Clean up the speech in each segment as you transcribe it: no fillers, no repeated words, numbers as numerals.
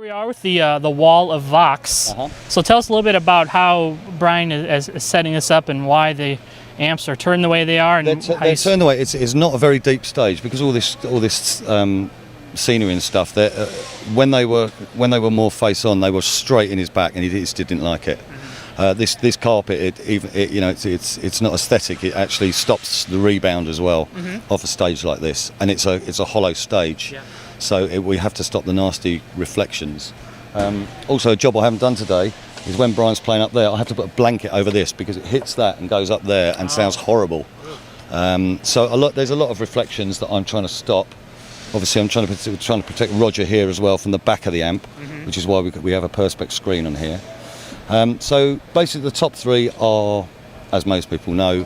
we are with the wall of Vox. So tell us a little bit about how Brian is setting this up and why the amps are turned the way they are. And they're turned the way. It's not a very deep stage because all this scenery and stuff. When they were more face on, they were straight in his back, and he just didn't like it. This carpet, it's not aesthetic. It actually stops the rebound as well off a stage like this, and it's a hollow stage. Yeah. So we have to stop the nasty reflections. Also, a job I haven't done today is when Brian's playing up there, I have to put a blanket over this because it hits that and goes up there and sounds horrible. So there's a lot of reflections that I'm trying to stop. Obviously, I'm trying to protect Roger here as well from the back of the amp, which is why we have a perspex screen on here. So basically, the top three are, as most people know,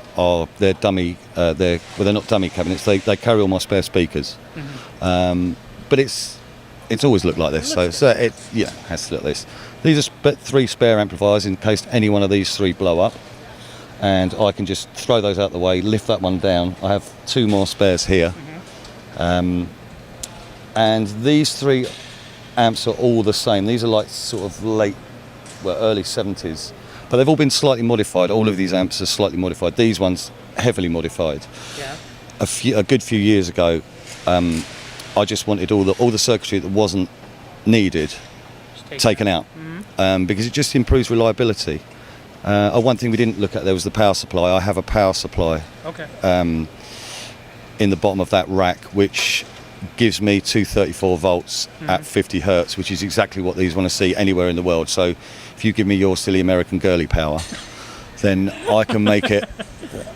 they're dummy. They're not dummy cabinets. They carry all my spare speakers. But it's always looked like this. It has to look like this. These are three spare amplifiers in case any one of these three blow up, and I can just throw those out the way, lift that one down. I have two more spares here, and these three amps are all the same. These are like sort of early 70s, but they've all been slightly modified. All of these amps are slightly modified. These ones heavily modified. Yeah. A good few years ago, I just wanted all the circuitry that wasn't needed taken out, because it just improves reliability. One thing we didn't look at there was the power supply. I have a power supply in the bottom of that rack, which gives me 234 volts at 50 hertz, which is exactly what these want to see anywhere in the world. So if you give me your silly American girly power, then I can make it.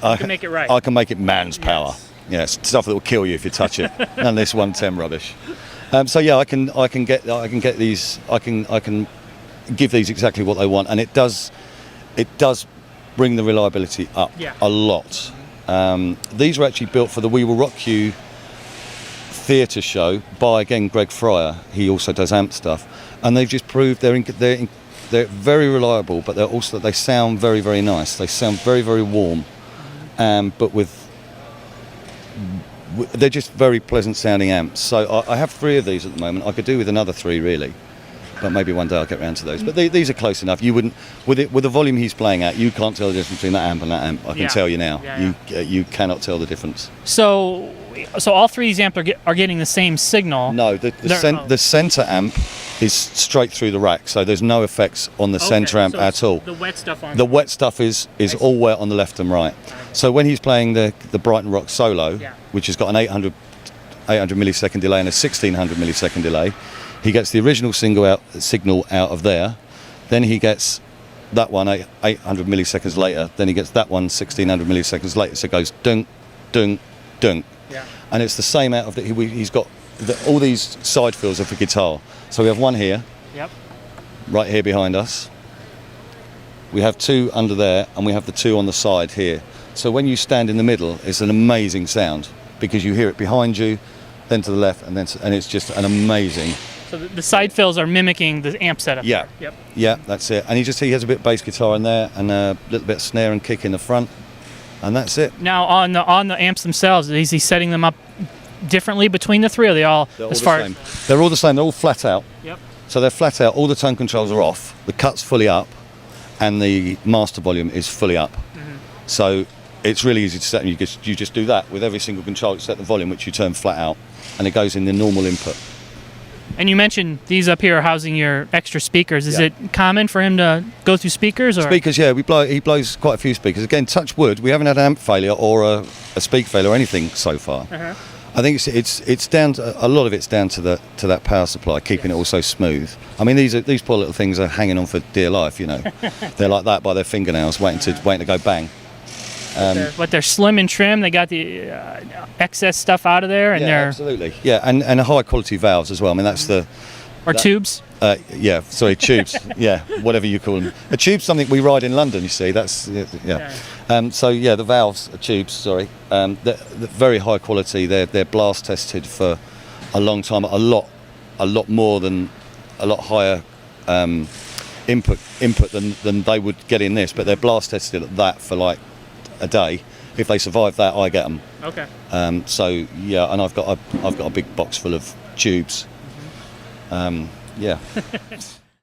I can make it right. I can make it man's power. Yes, stuff that will kill you if you touch it. None of this 110 rubbish. So yeah, I can get these. I can give these exactly what they want, and it does bring the reliability up a lot. These were actually built for the We Will Rock You theatre show by, again, Greg Fryer. He also does amp stuff, and they've just proved they're very reliable, but they sound very, very nice. They sound very, very warm, but they're just very pleasant sounding amps. So I have three of these at the moment. I could do with another three really, but maybe one day I'll get around to those. But these are close enough. You wouldn't, with the volume he's playing at, you can't tell the difference between that amp and that amp. I can tell you now. You cannot tell the difference. So all three of these amps are getting the same signal. No, the center amp is straight through the rack, so there's no effects on the center amp at all. The wet stuff on. The wet stuff is all wet on the left and right. So when he's playing the Brighton Rock solo, which has got an 800 millisecond delay and a 1600 millisecond delay, he gets the original signal out of there. Then he gets that one 800 milliseconds later. Then he gets that one 1600 milliseconds later. So it goes dunk, dunk, dunk. Yeah. And it's the same out of the. He's got all these side fills are for guitar. So we have one here, right here behind us. We have two under there, and we have the two on the side here. So when you stand in the middle, it's an amazing sound because you hear it behind you, then to the left, and it's just an amazing. So the side fills are mimicking the amp setup. Yeah. Yep. Yeah, that's it. And he has a bit of bass guitar in there and a little bit of snare and kick in the front, and that's it. Now on the amps themselves, is he setting them up differently between the three? Or are they all They're all the same. They're all the same. They're all flat out. Yep. So they're flat out. All the tone controls are off. The cut's fully up, and the master volume is fully up. So it's really easy to set. You just do that with every single control. You set the volume, which you turn flat out, and it goes in the normal input. And you mentioned these up here are housing your extra speakers. Is it common for him to go through speakers? Or? Speakers, yeah. He blows quite a few speakers. Again, touch wood, we haven't had an amp failure or a speak failure or anything so far. I think it's down to, a lot of it's down to that power supply, keeping it all so smooth. I mean, these poor little things are hanging on for dear life, you know. They're like that by their fingernails, waiting to go bang. But they're slim and trim. They got the excess stuff out of there, and they're absolutely and high quality valves as well. I mean, that's tubes. Tubes. Yeah, whatever you call them. A tube's something we ride in London. You see, that's the valves are tubes. Sorry, they're very high quality. They're blast tested for a long time. A lot higher input than they would get in this. But they're blast tested at that for like a day. If they survive that, I get them. Okay. And I've got a big box full of tubes. Yeah.